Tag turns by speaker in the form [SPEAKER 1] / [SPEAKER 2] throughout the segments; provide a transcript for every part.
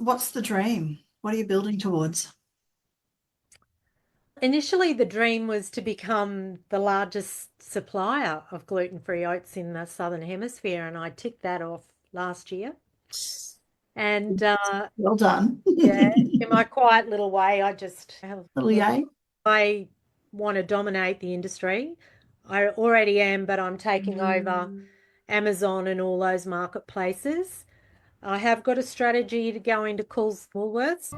[SPEAKER 1] What's the dream? What are you building towards?
[SPEAKER 2] Initially, the dream was to become the largest supplier of gluten-free oats in the Southern Hemisphere, and I ticked that off last year. And
[SPEAKER 1] Well done.
[SPEAKER 2] yeah, in my quiet little way,
[SPEAKER 1] Little yay.
[SPEAKER 2] I want to dominate the industry. I already am, but I'm taking over Amazon and all those marketplaces. I have got a strategy to go into Coles Woolworths.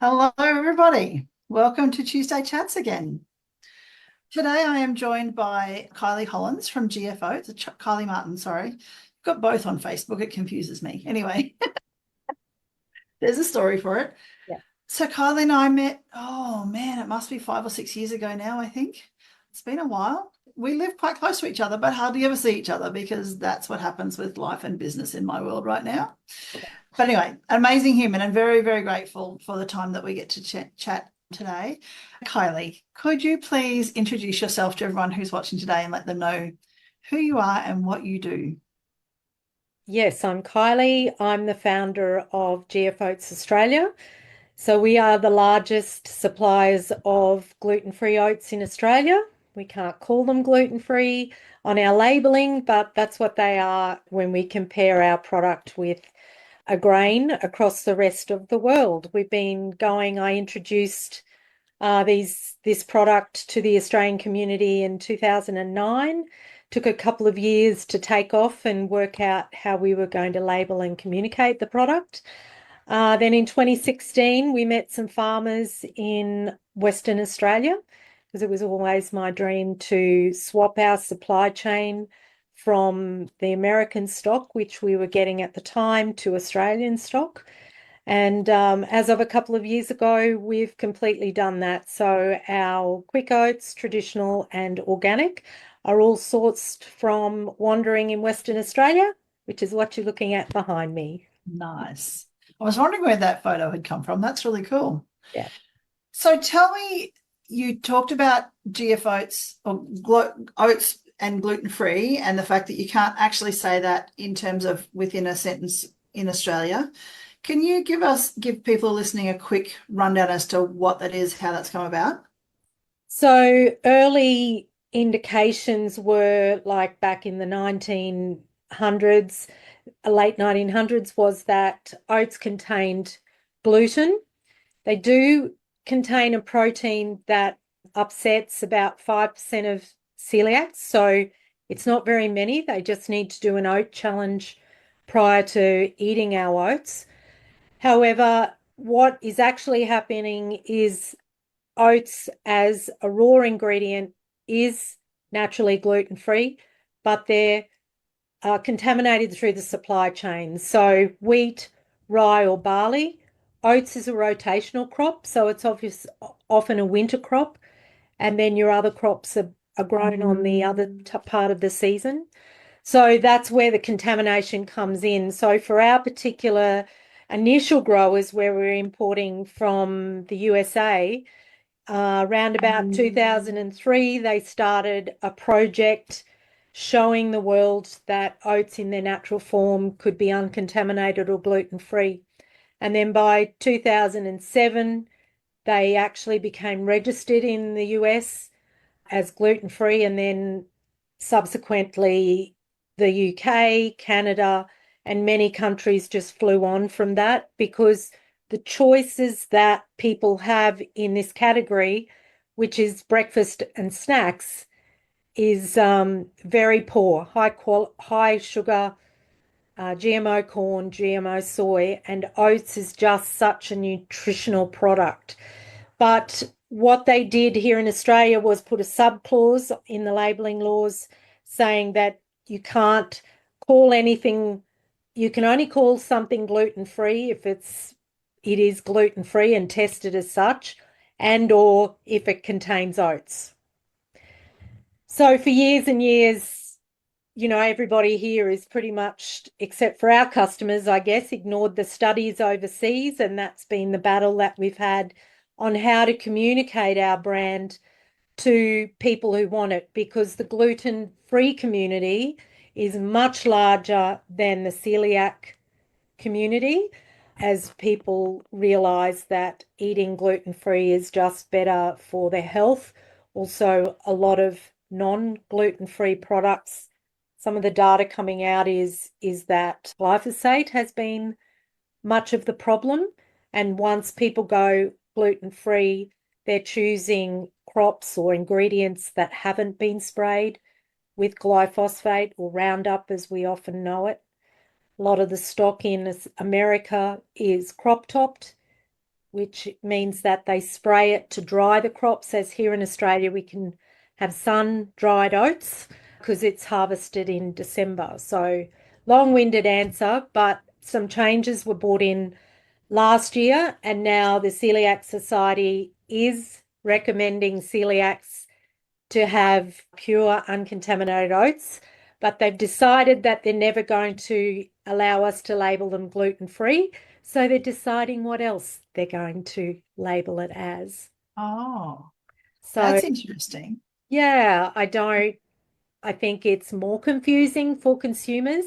[SPEAKER 1] Hello, everybody. Welcome to Tuesday Chats again. Today I am joined by Kylie Hollins from GF Oats, Kylie Martin, sorry. Got both on Facebook. It confuses me. Anyway, there's a story for it.
[SPEAKER 2] Yeah.
[SPEAKER 1] So Kylie and I met, oh man, it must be 5 or 6 years ago now, I think. It's been a while. We live quite close to each other, but hardly ever see each other because that's what happens with life and business in my world right now. But anyway, amazing human and very, very grateful for the time that we get to chat today. Kylie, could you please introduce yourself to everyone who's watching today and let them know who you are and what you do?
[SPEAKER 2] Yes, I'm Kylie. I'm the founder of GF Oats Australia. So we are the largest suppliers of gluten-free oats in Australia. We can't call them gluten-free on our labeling, but that's what they are when we compare our product with a grain across the rest of the world. We've been going, I introduced this product to the Australian community in 2009. Took a couple of years to take off and work out how we were going to label and communicate the product. Then in 2016, we met some farmers in Western Australia because it was always my dream to swap our supply chain from the American stock, which we were getting at the time, to Australian stock. And as of a couple of years ago, we've completely done that. So our quick oats, traditional and organic, are all sourced from wandering in Western Australia, which is what you're looking at behind me.
[SPEAKER 1] Nice. I was wondering where that photo had come from. That's really cool.
[SPEAKER 2] Yeah.
[SPEAKER 1] So tell me, you talked about GF oats or oats and gluten-free and the fact that you can't actually say that in terms of within a sentence in Australia. Can you give people listening a quick rundown as to what that is, how that's come about?
[SPEAKER 2] So early indications were like back in the 1900s, late 1900s, was that oats contained gluten. They do contain a protein that upsets about 5% of celiacs. So it's not very many. They just need to do an oat challenge prior to eating our oats. However, what is actually happening is oats as a raw ingredient is naturally gluten-free, but they're contaminated through the supply chain. So wheat, rye, or barley. Oats is a rotational crop, so it's often a winter crop, and then your other crops are grown on the other part of the season. So that's where the contamination comes in. So for our particular initial growers, where we're importing from the USA, around about 2003, they started a project showing the world that oats in their natural form could be uncontaminated or gluten-free. And then by 2007, they actually became registered in the US as gluten-free, and then subsequently the UK, Canada, and many countries just flew on from that because the choices that people have in this category, which is breakfast and snacks, is very poor, high sugar, GMO corn, GMO soy, and oats is just such a nutritional product. But what they did here in Australia was put a sub clause in the labelling laws saying that you can't call anything, you can only call something gluten-free if it is gluten-free and tested as such, and or if it contains oats. So for years and years, everybody here is pretty much, except for our customers, I guess, ignored the studies overseas, and that's been the battle that we've had on how to communicate our brand to people who want it, because the gluten-free community is much larger than the celiac community, as people realize that eating gluten-free is just better for their health. Also, a lot of non-gluten-free products, some of the data coming out is that glyphosate has been much of the problem. And once people go gluten-free, they're choosing crops or ingredients that haven't been sprayed with glyphosate or Roundup, as we often know it. A lot of the stock in America is crop topped, which means that they spray it to dry the crops. As here in Australia, we can have sun-dried oats because it's harvested in December. So long-winded answer, but some changes were brought in last year, and now the Celiac Society is recommending celiacs to have pure uncontaminated oats, but they've decided that they're never going to allow us to label them gluten-free. So they're deciding what else they're going to label it as.
[SPEAKER 1] Oh,
[SPEAKER 2] So
[SPEAKER 1] that's interesting.
[SPEAKER 2] yeah, I think it's more confusing for consumers.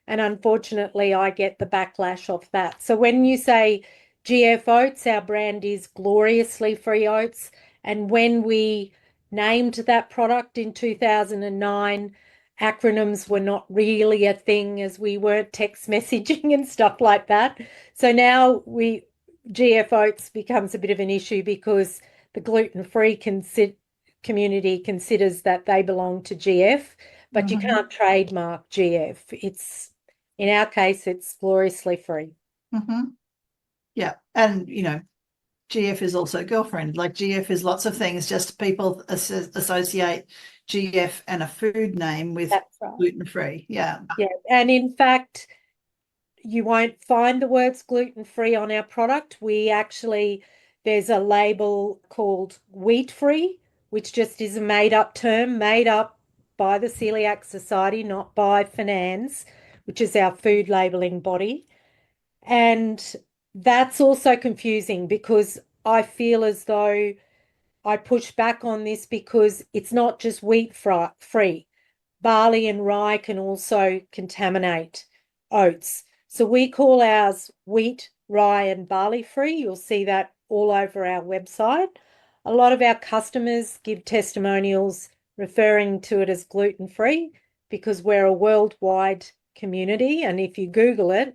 [SPEAKER 2] And unfortunately, I get the backlash of that. So when you say GF Oats, our brand is Gloriously Free Oats. And when we named that product in 2009, acronyms were not really a thing, as we weren't text messaging and stuff like that. So now GF Oats becomes a bit of an issue because the gluten-free community considers that they belong to GF, but you
[SPEAKER 1] Hmm.
[SPEAKER 2] can't trademark GF. It's, in our case, it's gloriously free.
[SPEAKER 1] Hmm. Yeah. And, GF is also girlfriend. Like GF is lots of things, just people associate GF and a food name with
[SPEAKER 2] That's right.
[SPEAKER 1] gluten free. Yeah.
[SPEAKER 2] Yeah. And in fact, you won't find the words gluten-free on our product. There's a label called wheat-free, which just is a made-up term, made up by the Celiac Society, not by FNANS, which is our food labeling body. And that's also confusing because I feel as though I push back on this because it's not just free. Barley and rye can also contaminate oats. So we call ours wheat, rye, and barley free. You'll see that all over our website. A lot of our customers give testimonials referring to it as gluten free because we're a worldwide community. And if you Google it,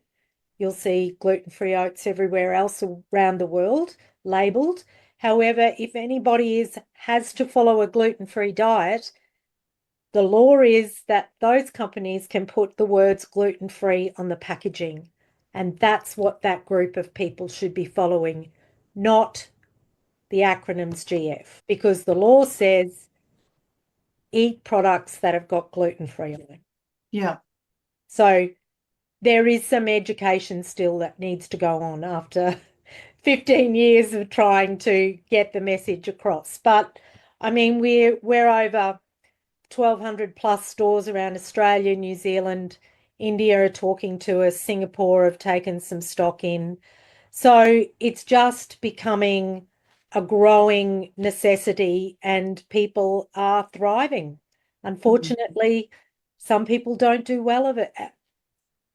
[SPEAKER 2] you'll see gluten-free oats everywhere else around the world labeled. However, if anybody has to follow a gluten-free diet, the law is that those companies can put the words gluten-free on the packaging. And that's what that group of people should be following, not the acronyms GF, because the law says eat products that have got gluten-free on them.
[SPEAKER 1] Yeah.
[SPEAKER 2] So there is some education still that needs to go on after 15 years of trying to get the message across. But I mean, we're over 1,200 plus stores around Australia, New Zealand, India are talking to us, Singapore have taken some stock in. So it's just becoming a growing necessity and people are thriving. Unfortunately, some people don't do well of it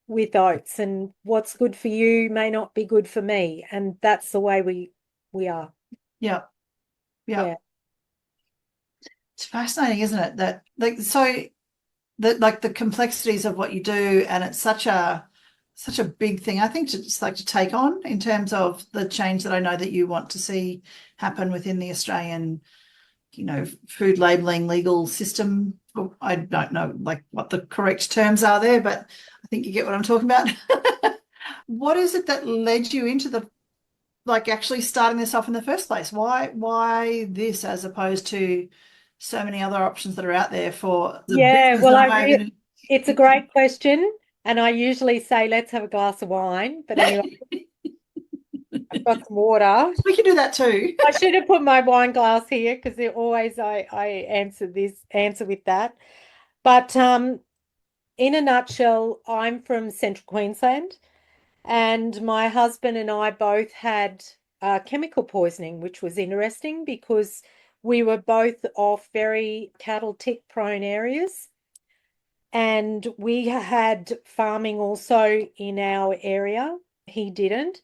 [SPEAKER 2] with oats, and what's good for you may not be good for me. And that's the way we are.
[SPEAKER 1] Yeah. Yeah.
[SPEAKER 2] Yeah.
[SPEAKER 1] It's fascinating, isn't it? That the complexities of what you do, and it's such a big thing, I think, to just like to take on in terms of the change that I know that you want to see happen within the Australian, food labeling legal system. I don't know like what the correct terms are there, but I think you get what I'm talking about. What is it that led you into the like actually starting this off in the first place? Why this as opposed to so many other options that are out there for the
[SPEAKER 2] Yeah,
[SPEAKER 1] business
[SPEAKER 2] well,
[SPEAKER 1] and way
[SPEAKER 2] it's a great question. And I usually say, let's have a glass of wine. But anyway, I've got some water.
[SPEAKER 1] we can do that too.
[SPEAKER 2] I should have put my wine glass here because I answer with that. But in a nutshell, I'm from Central Queensland, and my husband and I both had chemical poisoning, which was interesting because we were both off very cattle tick prone areas. And we had farming also in our area. He didn't,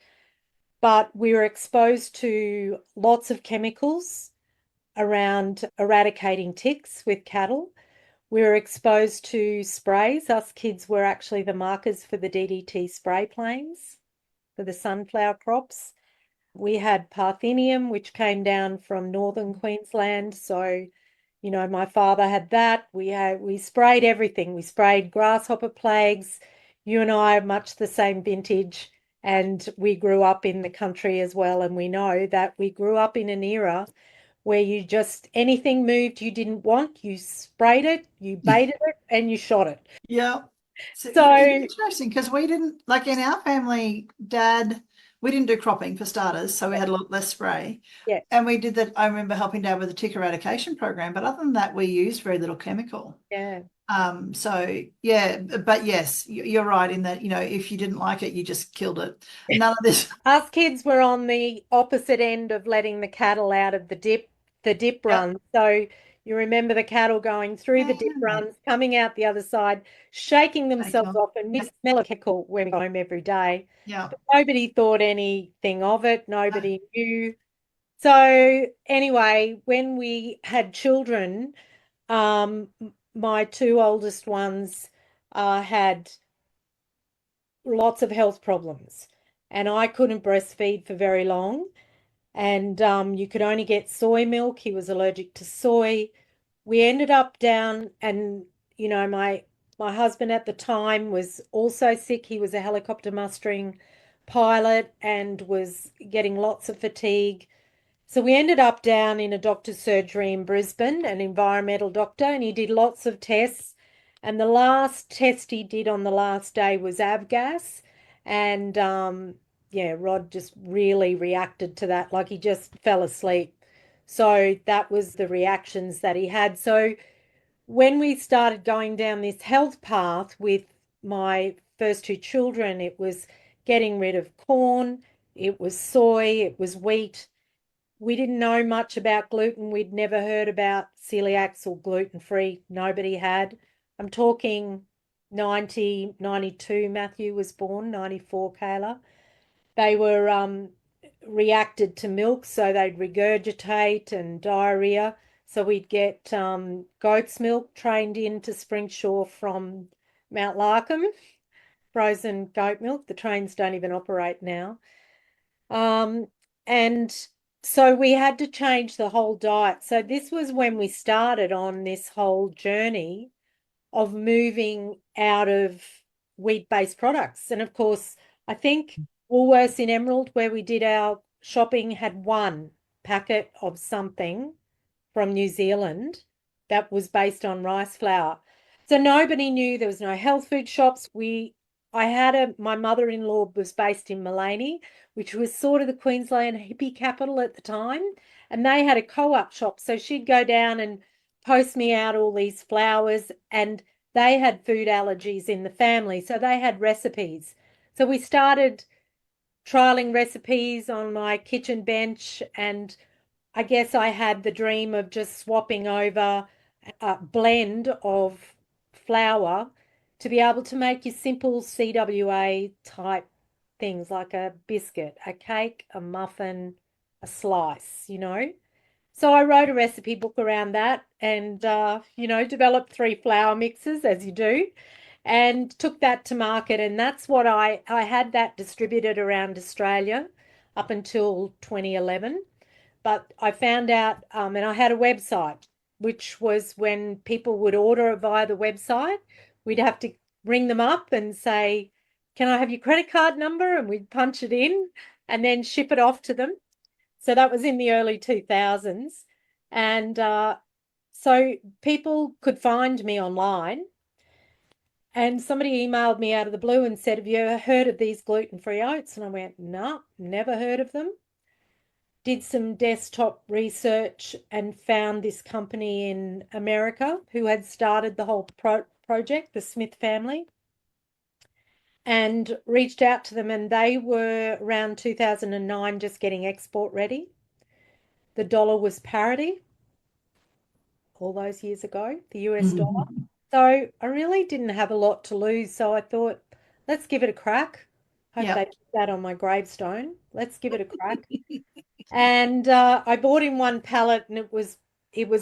[SPEAKER 2] but we were exposed to lots of chemicals around eradicating ticks with cattle. We were exposed to sprays. Us kids were actually the markers for the DDT spray planes for the sunflower crops. We had Parthenium, which came down from northern Queensland. So, my father had that. We sprayed everything. We sprayed grasshopper plagues. You and I are much the same vintage, and we grew up in the country as well. And we know that we grew up in an era where you just anything moved you didn't want, you sprayed it, you baited it, and you shot it.
[SPEAKER 1] Yeah. So it's
[SPEAKER 2] So,
[SPEAKER 1] interesting because we didn't, like in our family, Dad, we didn't do cropping for starters, so we had a lot less spray.
[SPEAKER 2] yeah,
[SPEAKER 1] And we did that. I remember helping Dad with the tick eradication program, but other than that, we used very little chemical.
[SPEAKER 2] yeah.
[SPEAKER 1] So yeah, but yes, you're right in that, if you didn't like it, you just killed it. None of this.
[SPEAKER 2] Us kids were on the opposite end of letting the cattle out of the dip
[SPEAKER 1] Yep.
[SPEAKER 2] run. So you remember the cattle going through the dip
[SPEAKER 1] Yeah.
[SPEAKER 2] runs, coming out the other side, shaking
[SPEAKER 1] Take
[SPEAKER 2] themselves
[SPEAKER 1] on.
[SPEAKER 2] off, and we smell a chemical when we go home every day.
[SPEAKER 1] Yeah.
[SPEAKER 2] But nobody thought anything of it. Nobody knew. So anyway, when we had children, my two oldest ones had lots of health problems, and I couldn't breastfeed for very long. And you could only get soy milk. He was allergic to soy. We ended up down, and my husband at the time was also sick. He was a helicopter mustering pilot and was getting lots of fatigue. So we ended up down in a doctor's surgery in Brisbane, an environmental doctor, and he did lots of tests. And the last test he did on the last day was avgas. And yeah, Rod just really reacted to that, like he just fell asleep. So that was the reactions that he had. So when we started going down this health path with my first two children, it was getting rid of corn, it was soy, it was wheat. We didn't know much about gluten. We'd never heard about celiacs or gluten-free. Nobody had. I'm talking 1992. Matthew was born, 94, Kayla. They were reacted to milk, so they'd regurgitate and diarrhea. So we'd get goat's milk trained into Springshaw from Mount Larkham, frozen goat milk. The trains don't even operate now. Um, and so we had to change the whole diet. So this was when we started on this whole journey of moving out of wheat-based products. And of course, I think Woolworths in Emerald, where we did our shopping, had one packet of something from New Zealand that was based on rice flour. So nobody knew, there was no health food shops. My mother-in-law was based in Maleny, which was sort of the Queensland hippie capital at the time, and they had a co-op shop. So she'd go down and post me out all these flowers, and they had food allergies in the family, so they had recipes. So we started trialing recipes on my kitchen bench, and I guess I had the dream of just swapping over a blend of flour to be able to make your simple CWA type things like a biscuit, a cake, a muffin, a slice. So I wrote a recipe book around that and, developed three flour mixes as you do and took that to market. And that's what I had that distributed around Australia up until 2011. But I found out, and I had a website, which was when people would order via the website, we'd have to ring them up and say, "Can I have your credit card number?" And we'd punch it in and then ship it off to them. So that was in the early 2000s. And so people could find me online. And somebody emailed me out of the blue and said, "Have you ever heard of these gluten-free oats?" And I went, "No, never heard of them." Did some desktop research and found this company in America who had started the whole project, the Smith family. and reached out to them, and they were around 2009 just getting export ready. The dollar was parity all those years ago, the US dollar. So I really didn't have a lot to lose. So I thought, let's give it a crack. Hope
[SPEAKER 1] Yeah.
[SPEAKER 2] they put that on my gravestone. Let's give it a crack. And I bought in one pallet, and it was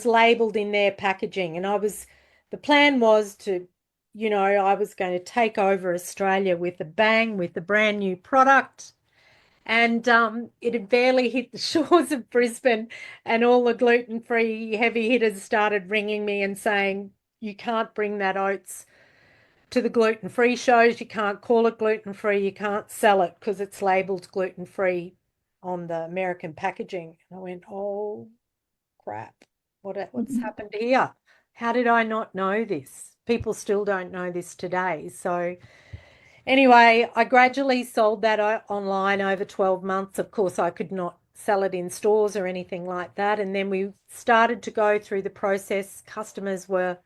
[SPEAKER 2] labeled in their packaging. And the plan was to, I was going to take over Australia with a bang, with a brand new product. And it had barely hit the shores of Brisbane, and all the gluten-free heavy hitters started ringing me and saying, you can't bring that oats to the gluten-free shows. You can't call it gluten-free. You can't sell it because it's labeled gluten-free on the American packaging. And I went, oh, crap. What's happened here? How did I not know this? People still don't know this today. So anyway, I gradually sold that online over 12 months. Of course, I could not sell it in stores or anything like that. And then we started to go through the process. Customers were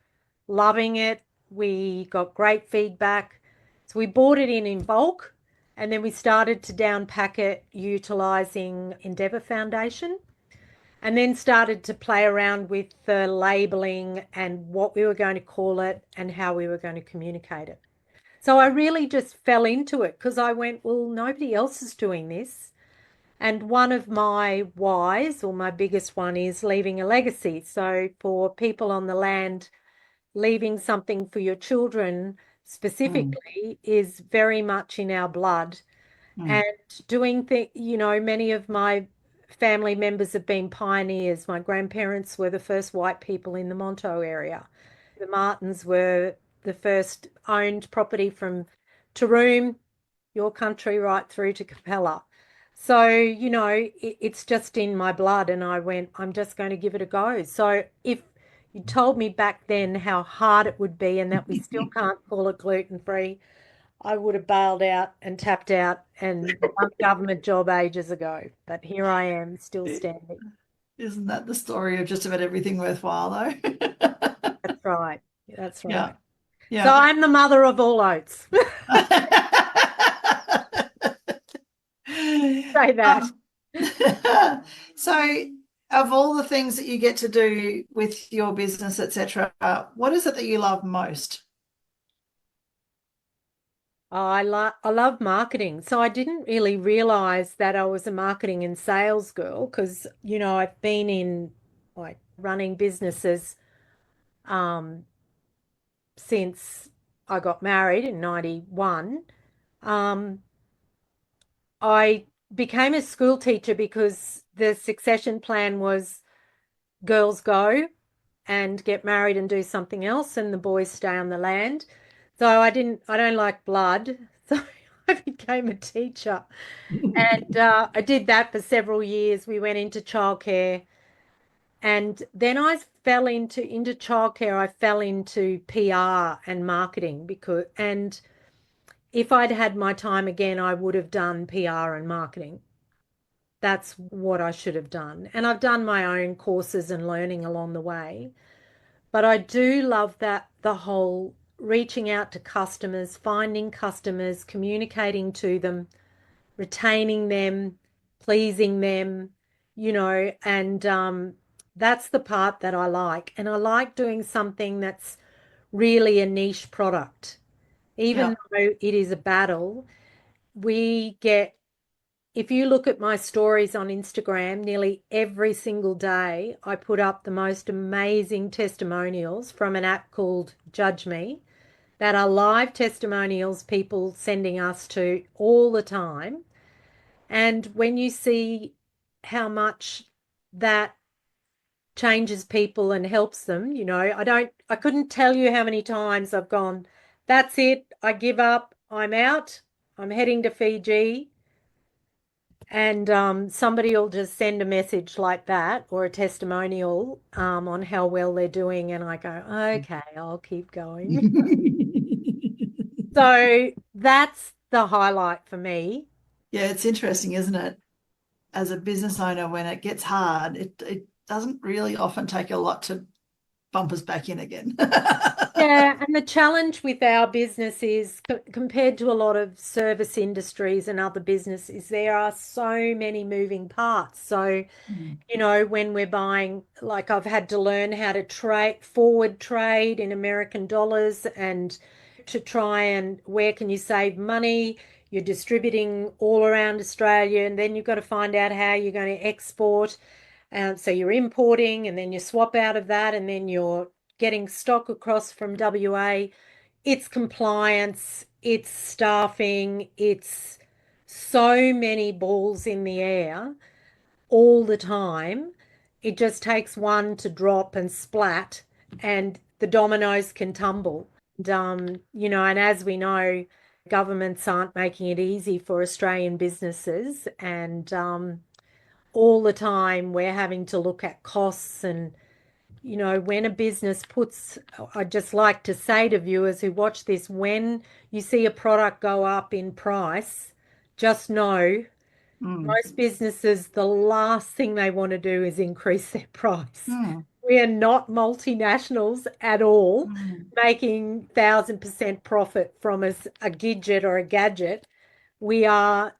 [SPEAKER 2] loving it. We got great feedback. So we bought it in bulk, and then we started to down pack it utilizing Endeavour Foundation, and then started to play around with the labeling and what we were going to call it and how we were going to communicate it. So I really just fell into it because I went, well, nobody else is doing this. And one of my whys, or my biggest one, is leaving a legacy. So for people on the land, leaving something for your children
[SPEAKER 1] Mm,
[SPEAKER 2] specifically is very much in our blood. And
[SPEAKER 1] mm,
[SPEAKER 2] doing things, many of my family members have been pioneers. My grandparents were the first white people in the Monto area. The Martins were the first owned property from Taroom, your country, right through to Capella. So, it's just in my blood. And I went, I'm just going to give it a go. So if you told me back then how hard it would be and that we still can't call it gluten-free, I would have bailed out and tapped out and done a government job ages ago. But here I am, still
[SPEAKER 1] mm.
[SPEAKER 2] standing.
[SPEAKER 1] Isn't that the story of just about everything worthwhile, though?
[SPEAKER 2] That's right. That's
[SPEAKER 1] Yeah.
[SPEAKER 2] right. So
[SPEAKER 1] Yeah.
[SPEAKER 2] I'm the mother of all oats. Say that.
[SPEAKER 1] Um, so, of all the things that you get to do with your business, etc., what is it that you love most?
[SPEAKER 2] I love marketing. So I didn't really realize that I was a marketing and sales girl because, I've been in like running businesses um, since I got married in 91. Um, I became a school teacher because the succession plan was girls go and get married and do something else, and the boys stay on the land. So I don't like blood. So I became a teacher. And I did that for several years. We went into childcare. And then I fell into childcare. I fell into PR and marketing and if I'd had my time again, I would have done PR and marketing. That's what I should have done. And I've done my own courses and learning along the way. But I do love that the whole reaching out to customers, finding customers, communicating to them, retaining them, pleasing them, and that's the part that I like. And I like doing something that's really a niche product. Even
[SPEAKER 1] Yeah.
[SPEAKER 2] though it is a battle, we get if you look at my stories on Instagram, nearly every single day, I put up the most amazing testimonials from an app called Judge Me that are live testimonials, people sending us to all the time. And when you see how much that changes people and helps them, I couldn't tell you how many times I've gone, that's it, I give up, I'm out, I'm heading to Fiji. And somebody will just send a message like that or a testimonial on how well they're doing. And I go, okay, I'll keep going. So that's the highlight for me.
[SPEAKER 1] Yeah, it's interesting, isn't it? As a business owner, when it gets hard, it doesn't really often take a lot to bump us back in again.
[SPEAKER 2] Yeah, and the challenge with our business is compared to a lot of service industries and other businesses, there are so many moving parts. So,
[SPEAKER 1] Mm,
[SPEAKER 2] when we're buying, like I've had to learn how to trade forward trade in American dollars and to try and where can you save money? You're distributing all around Australia, and then you've got to find out how you're going to export. So you're importing, and then you swap out of that, and then you're getting stock across from WA. It's compliance, it's staffing, it's so many balls in the air all the time. It just takes one to drop and splat, and the dominoes can tumble. And as we know, governments aren't making it easy for Australian businesses, and all the time we're having to look at costs and when a business puts, I just like to say to viewers who watch this, when you see a product go up in price, just know
[SPEAKER 1] mm,
[SPEAKER 2] most businesses, the last thing they want to do is increase their price.
[SPEAKER 1] mm,
[SPEAKER 2] We are not multinationals at all,
[SPEAKER 1] mm.
[SPEAKER 2] making 1,000% profit from a gidget or a gadget. We are,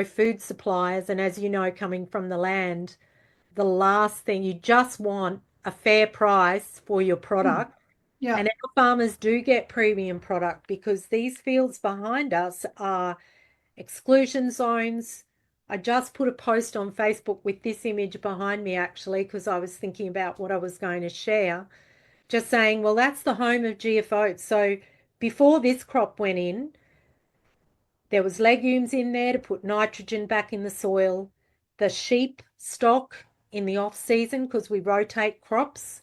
[SPEAKER 2] food suppliers. And as you know, coming from the land, the last thing you just want a fair price for your
[SPEAKER 1] Mm.
[SPEAKER 2] product.
[SPEAKER 1] Yeah.
[SPEAKER 2] And our farmers do get premium product because these fields behind us are exclusion zones. I just put a post on Facebook with this image behind me actually because I was thinking about what I was going to share. Just saying, well, that's the home of GF Oats. So before this crop went in, there was legumes in there to put nitrogen back in the soil, the sheep stock in the off season because we rotate crops.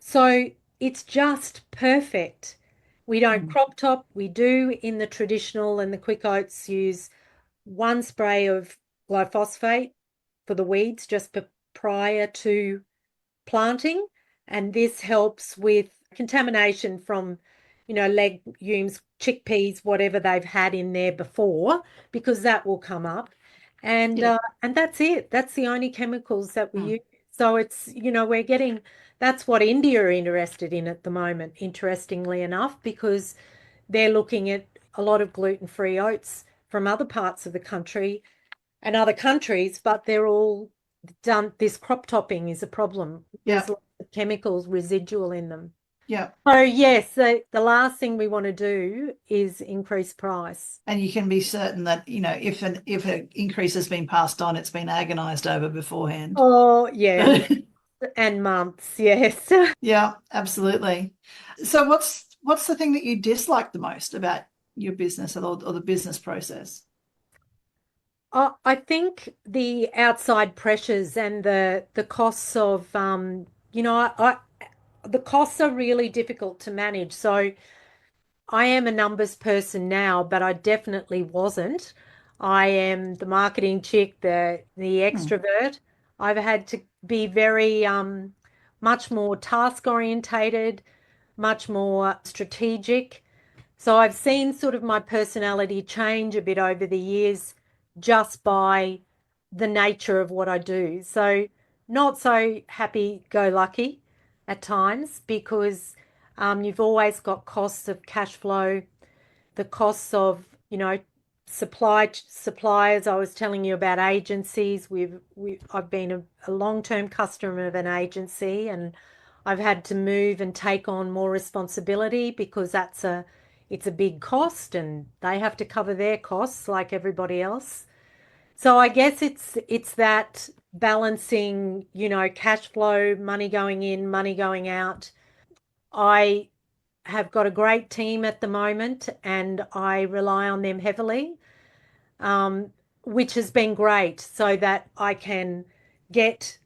[SPEAKER 2] So it's just perfect. We don't
[SPEAKER 1] Mm,
[SPEAKER 2] crop top. We do in the traditional and the quick oats use one spray of glyphosate for the weeds just prior to planting. And this helps with contamination from, legumes, chickpeas, whatever they've had in there before, because that will come up. And
[SPEAKER 1] yeah.
[SPEAKER 2] uh, and that's it. That's the only chemicals that we
[SPEAKER 1] Mm,
[SPEAKER 2] use. So it's, we're getting that's what India are interested in at the moment, interestingly enough, because they're looking at a lot of gluten-free oats from other parts of the country and other countries, but they're all done. This crop topping is a problem.
[SPEAKER 1] yeah.
[SPEAKER 2] There's lots of chemicals residual in them.
[SPEAKER 1] Yeah.
[SPEAKER 2] So yes, the last thing we want to do is increase price.
[SPEAKER 1] And you can be certain that, if an increase has been passed on, it's been agonized over beforehand.
[SPEAKER 2] Oh, yeah, and months, yes.
[SPEAKER 1] Yeah, absolutely. So what's the thing that you dislike the most about your business or the business process?
[SPEAKER 2] I think the outside pressures and the costs of the costs are really difficult to manage. So I am a numbers person now, but I definitely wasn't. I am the marketing chick, the
[SPEAKER 1] Hmm.
[SPEAKER 2] extrovert. I've had to be very much more task orientated, much more strategic. So I've seen sort of my personality change a bit over the years just by the nature of what I do. So not so happy go lucky at times because you've always got costs of cash flow, the costs of, suppliers. I was telling you about agencies. I've been a long-term customer of an agency and I've had to move and take on more responsibility because it's a big cost and they have to cover their costs like everybody else. So I guess it's that balancing, cash flow, money going in, money going out. I have got a great team at the moment and I rely on them heavily, um, which has been great so that I can get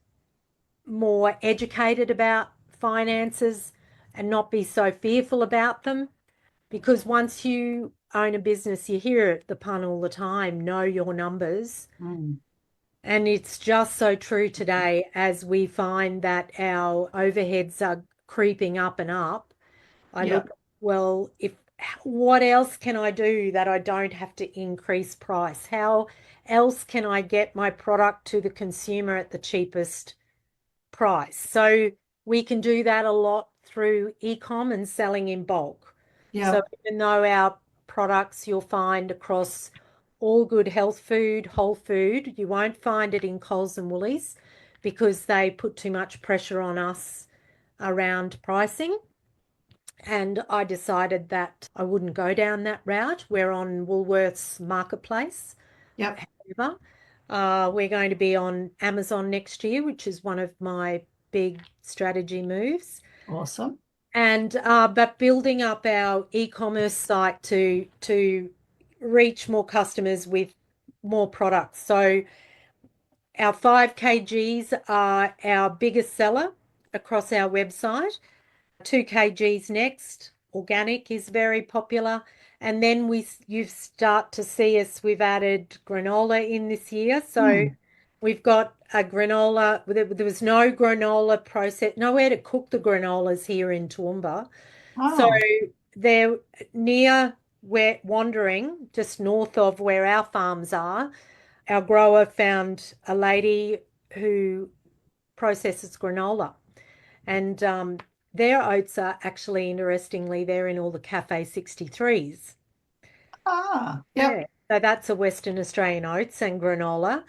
[SPEAKER 2] more educated about finances and not be so fearful about them. Because once you own a business, you hear the pun all the time, know your numbers.
[SPEAKER 1] Mm.
[SPEAKER 2] And it's just so true today as we find that our overheads are creeping up and up. I
[SPEAKER 1] Yeah.
[SPEAKER 2] look, well, if what else can I do that I don't have to increase price? How else can I get my product to the consumer at the cheapest price? So we can do that a lot through e-com and selling in bulk. So
[SPEAKER 1] Yeah.
[SPEAKER 2] even though our products you'll find across all good health food, whole food, you won't find it in Coles and Woolies because they put too much pressure on us around pricing. And I decided that I wouldn't go down that route. We're on Woolworths Marketplace.
[SPEAKER 1] Yep.
[SPEAKER 2] However, we're going to be on Amazon next year, which is one of my big strategy moves.
[SPEAKER 1] Awesome.
[SPEAKER 2] And but building up our e-commerce site to reach more customers with more products. So our 5 kgs are our biggest seller across our website. 2 kgs next. Organic is very popular. And then you start to see us, we've added granola in this year. So
[SPEAKER 1] Hmm.
[SPEAKER 2] we've got a granola, there was no granola process, nowhere to cook the granolas here in Toowoomba. So
[SPEAKER 1] Oh,
[SPEAKER 2] they're near where wandering, just north of where our farms are. Our grower found a lady who processes granola. And their oats are actually, interestingly, they're in all the Cafe 63s.
[SPEAKER 1] yep.
[SPEAKER 2] Yeah. So that's a Western Australian oats and granola.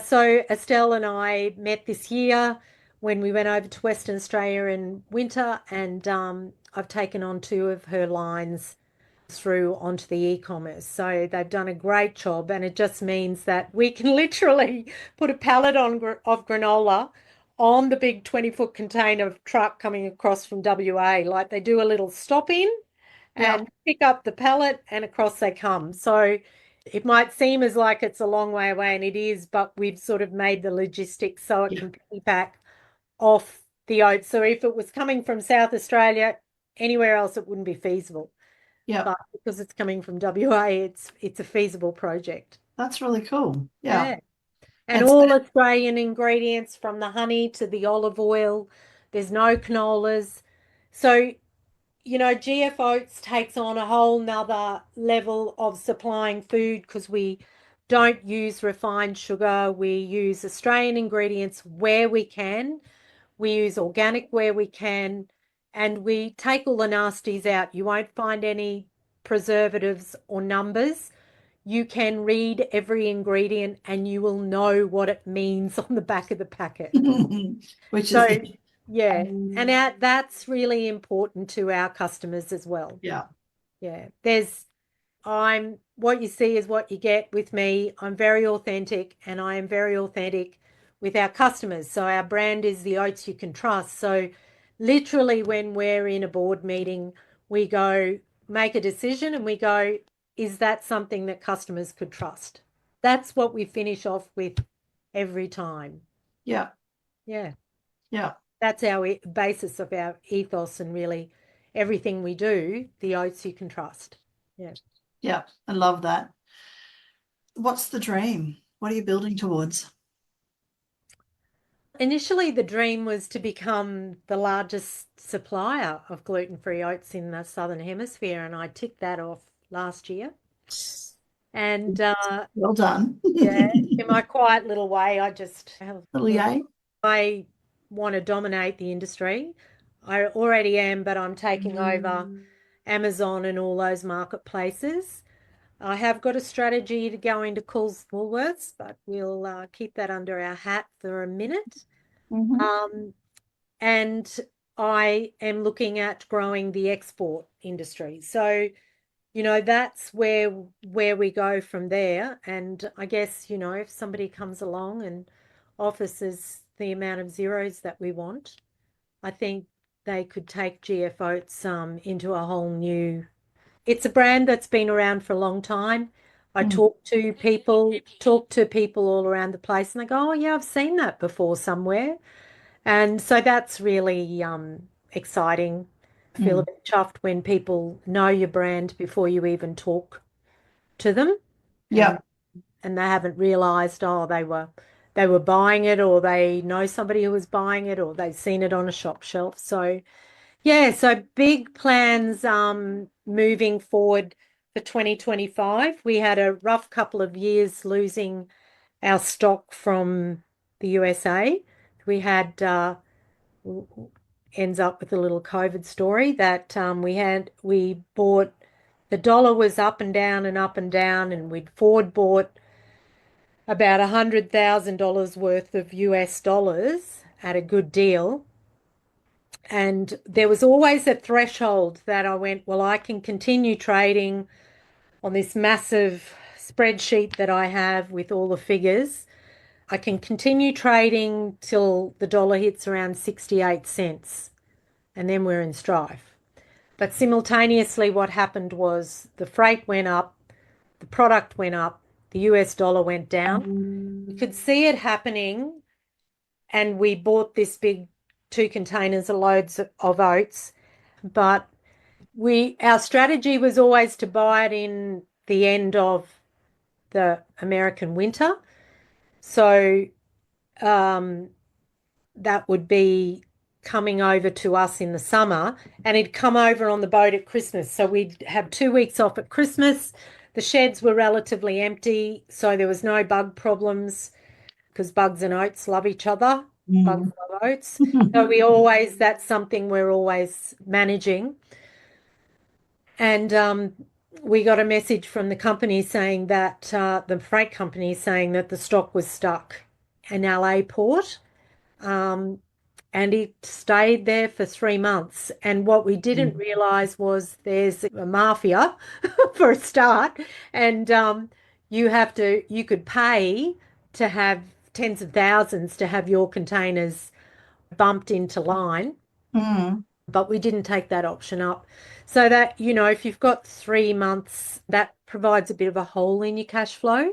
[SPEAKER 2] So Estelle and I met this year when we went over to Western Australia in winter, and I've taken on 2 of her lines through onto the e-commerce. So they've done a great job, and it just means that we can literally put a pallet of granola on the big 20-foot container truck coming across from WA. Like they do a little stop in
[SPEAKER 1] Yep.
[SPEAKER 2] and pick up the pallet and across they come. So it might seem as like it's a long way away, and it is, but we've sort of made the logistics so it
[SPEAKER 1] Yeah.
[SPEAKER 2] can piggyback off the oats. So if it was coming from South Australia, anywhere else it wouldn't be feasible.
[SPEAKER 1] Yep.
[SPEAKER 2] But because it's coming from WA, it's a feasible project.
[SPEAKER 1] That's really cool. Yeah.
[SPEAKER 2] Yeah. And
[SPEAKER 1] It's
[SPEAKER 2] all Australian ingredients from the honey to the olive oil. There's no canolas. So, GF Oats takes on a whole nother level of supplying food because we don't use refined sugar. We use Australian ingredients where we can. We use organic where we can, and we take all the nasties out. You won't find any preservatives or numbers. You can read every ingredient and you will know what it means on the back of the packet.
[SPEAKER 1] which is
[SPEAKER 2] So, yeah, and that's really important to our customers as well.
[SPEAKER 1] yeah.
[SPEAKER 2] Yeah, I'm what you see is what you get with me. I'm very authentic and I am very authentic with our customers. So our brand is the oats you can trust. So literally when we're in a board meeting, we go make a decision and we go, is that something that customers could trust? That's what we finish off with every time.
[SPEAKER 1] Yeah.
[SPEAKER 2] Yeah.
[SPEAKER 1] Yeah.
[SPEAKER 2] That's our basis of our ethos and really everything we do, the oats you can trust. Yeah.
[SPEAKER 1] Yeah. I love that. What's the dream? What are you building towards?
[SPEAKER 2] Initially, the dream was to become the largest supplier of gluten-free oats in the Southern Hemisphere, and I ticked that off last year. And
[SPEAKER 1] Well done.
[SPEAKER 2] yeah, in my quiet little way, I just
[SPEAKER 1] Little yay.
[SPEAKER 2] I want to dominate the industry. I already am, but I'm taking over Amazon and all those marketplaces. I have got a strategy to go into Coles Woolworths, but we'll keep that under our hat for a minute.
[SPEAKER 1] Mhm.
[SPEAKER 2] Um, and I am looking at growing the export industry. So, that's where we go from there. And I guess, if somebody comes along and offers us the amount of zeros that we want, I think they could take GF Oats into a whole new. It's a brand that's been around for a long time. I
[SPEAKER 1] Mm.
[SPEAKER 2] talk to people all around the place, and they go, "Oh yeah, I've seen that before somewhere." And so that's really exciting. I feel a
[SPEAKER 1] Mm.
[SPEAKER 2] bit chuffed when people know your brand before you even talk to them, and
[SPEAKER 1] Yep.
[SPEAKER 2] they haven't realized, oh, they were buying it, or they know somebody who was buying it, or they've seen it on a shop shelf. So yeah, so big plans moving forward for 2025. We had a rough couple of years losing our stock from the USA. We had ends up with a little COVID story that we bought, the dollar was up and down and up and down, and we'd forward bought about $100,000 worth of US dollars at a good deal. And there was always a threshold that I went, well, I can continue trading on this massive spreadsheet that I have with all the figures. I can continue trading till the dollar hits around 68 cents, and then we're in strife. But simultaneously, what happened was the freight went up, the product went up, the US dollar went down. You could see it happening, and we bought this big 2 containers of loads of oats, but our strategy was always to buy it in the end of the American winter. So that would be coming over to us in the summer, and he'd come over on the boat at Christmas. So we'd have 2 weeks off at Christmas. The sheds were relatively empty, so there was no bug problems because bugs and oats love each other. Bugs
[SPEAKER 1] Mm.
[SPEAKER 2] love oats. So that's something we're always managing. And we got a message from the company saying that the freight company saying that the stock was stuck in LA port. And it stayed there for 3 months. And what we didn't realize was there's a mafia for a start, and you could pay to have tens of thousands to have your containers bumped into line,
[SPEAKER 1] Mm.
[SPEAKER 2] but we didn't take that option up. So that, if you've got 3 months, that provides a bit of a hole in your cash flow.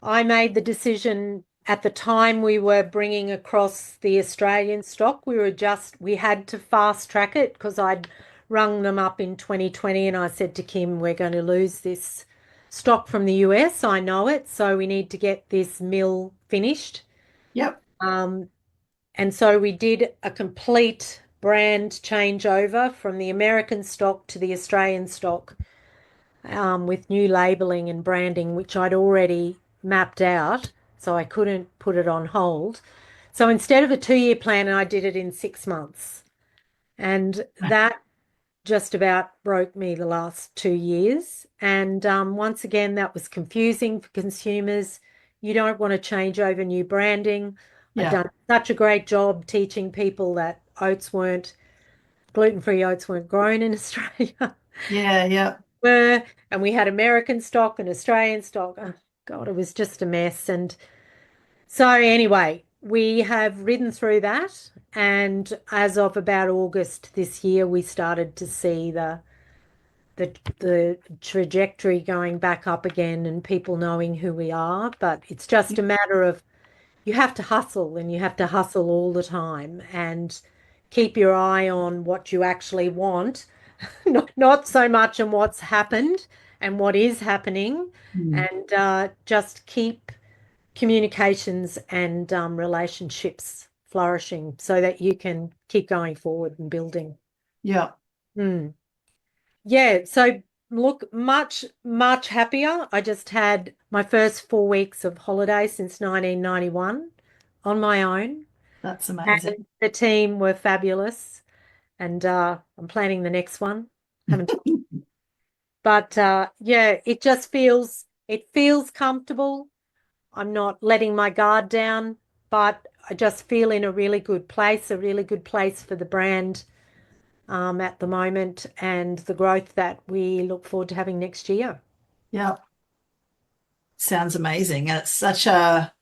[SPEAKER 2] I made the decision at the time we were bringing across the Australian stock. We had to fast track it because I'd rung them up in 2020 and I said to Kim, we're going to lose this stock from the US. I know it. So we need to get this mill finished.
[SPEAKER 1] Yep.
[SPEAKER 2] And so we did a complete brand changeover from the American stock to the Australian stock, with new labeling and branding, which I'd already mapped out, so I couldn't put it on hold. So instead of a 2-year plan, I did it in 6 months. And that just about broke me the last 2 years. And once again, that was confusing for consumers. You don't want to change over new branding. I'd
[SPEAKER 1] Yeah.
[SPEAKER 2] done such a great job teaching people that gluten-free oats weren't grown in Australia.
[SPEAKER 1] Yeah. Yeah.
[SPEAKER 2] And we had American stock and Australian stock. Oh, God, it was just a mess. And so anyway, we have ridden through that. And as of about August this year, we started to see the trajectory going back up again and people knowing who we are. But it's just a matter of you have to hustle, and you have to hustle all the time and keep your eye on what you actually want, not so much on what's happened and what is happening,
[SPEAKER 1] Mm.
[SPEAKER 2] and just keep communications and relationships flourishing so that you can keep going forward and building.
[SPEAKER 1] Yeah.
[SPEAKER 2] Mm. Yeah, so look, much, much happier. I just had my first 4 weeks of holiday since 1991 on my own,
[SPEAKER 1] That's amazing.
[SPEAKER 2] and the team were fabulous. And I'm planning the next one. Haven't, but yeah, it feels comfortable. I'm not letting my guard down, but I just feel in a really good place for the brand at the moment, and the growth that we look forward to having next year.
[SPEAKER 1] Yeah. Sounds amazing. And it's such a,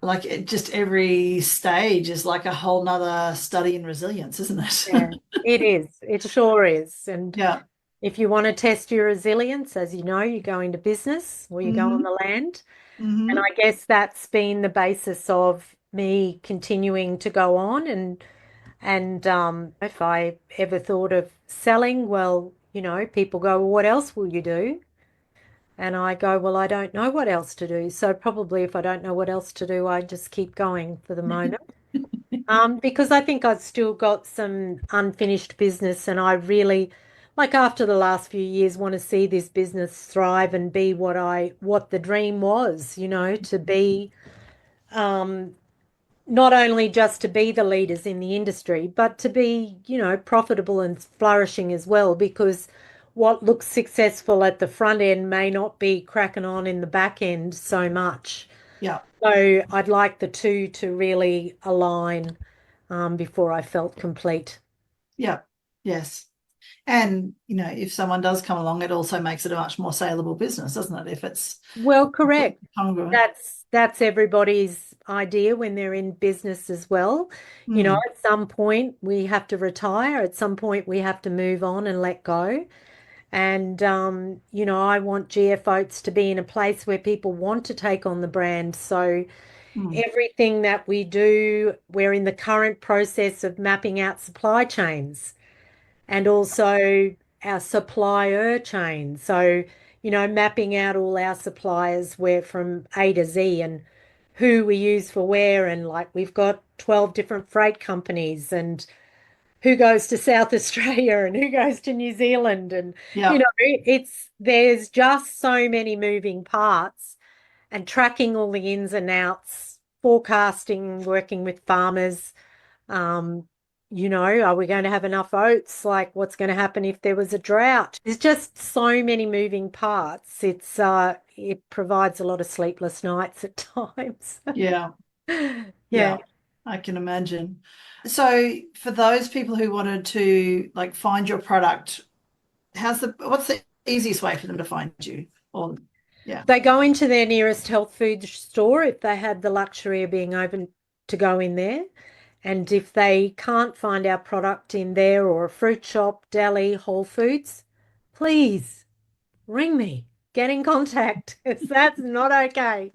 [SPEAKER 1] like, just every stage is like a whole nother study in resilience, isn't
[SPEAKER 2] Yeah,
[SPEAKER 1] it?
[SPEAKER 2] it is. It sure is. And
[SPEAKER 1] Yeah.
[SPEAKER 2] if you want to test your resilience, as you know, you go into business or you go on
[SPEAKER 1] Hmm.
[SPEAKER 2] the land. And
[SPEAKER 1] Hmm.
[SPEAKER 2] I guess that's been the basis of me continuing to go on. And if I ever thought of selling, well, people go, well, what else will you do? And I go, well, I don't know what else to do. So probably if I don't know what else to do, I just keep going for the moment. Because I think I've still got some unfinished business, and I really, like after the last few years, want to see this business thrive and be what the dream was, to be um not only just to be the leaders in the industry, but to be, profitable and flourishing as well, because what looks successful at the front end may not be cracking on in the back end so much.
[SPEAKER 1] Yeah.
[SPEAKER 2] So I'd like the two to really align before I felt complete.
[SPEAKER 1] Yeah. Yes. And, if someone does come along, it also makes it a much more saleable business, doesn't it? If it's
[SPEAKER 2] Well, correct.
[SPEAKER 1] congruent.
[SPEAKER 2] That's everybody's idea when they're in business as well.
[SPEAKER 1] Mm,
[SPEAKER 2] At some point we have to retire, at some point we have to move on and let go. And I want GF Oats to be in a place where people want to take on the brand. So
[SPEAKER 1] mm,
[SPEAKER 2] everything that we do, we're in the current process of mapping out supply chains and also our supplier chain. So, mapping out all our suppliers where from A to Z and who we use for where. And like we've got 12 different freight companies and who goes to South Australia and who goes to New Zealand. And,
[SPEAKER 1] yeah.
[SPEAKER 2] there's just so many moving parts and tracking all the ins and outs, forecasting, working with farmers. Um, are we going to have enough oats? Like, what's going to happen if there was a drought? There's just so many moving parts. It provides a lot of sleepless nights at times.
[SPEAKER 1] Yeah.
[SPEAKER 2] Yeah.
[SPEAKER 1] Yeah. I can imagine. So for those people who wanted to like find your product, what's the easiest way for them to find you? Or yeah.
[SPEAKER 2] They go into their nearest health food store if they have the luxury of being able to go in there. And if they can't find our product in there or a fruit shop, deli, Whole Foods, please ring me, get in contact, because that's not okay.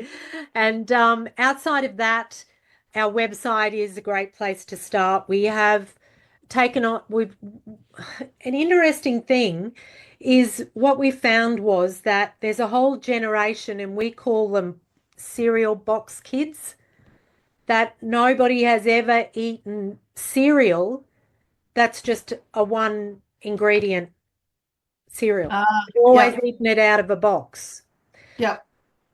[SPEAKER 2] And outside of that, our website is a great place to start. We have taken on, we've an interesting thing is what we found was that there's a whole generation, and we call them cereal box kids, that nobody has ever eaten cereal that's just a one ingredient cereal. They've always
[SPEAKER 1] Yeah.
[SPEAKER 2] eaten it out of a box.
[SPEAKER 1] Yeah.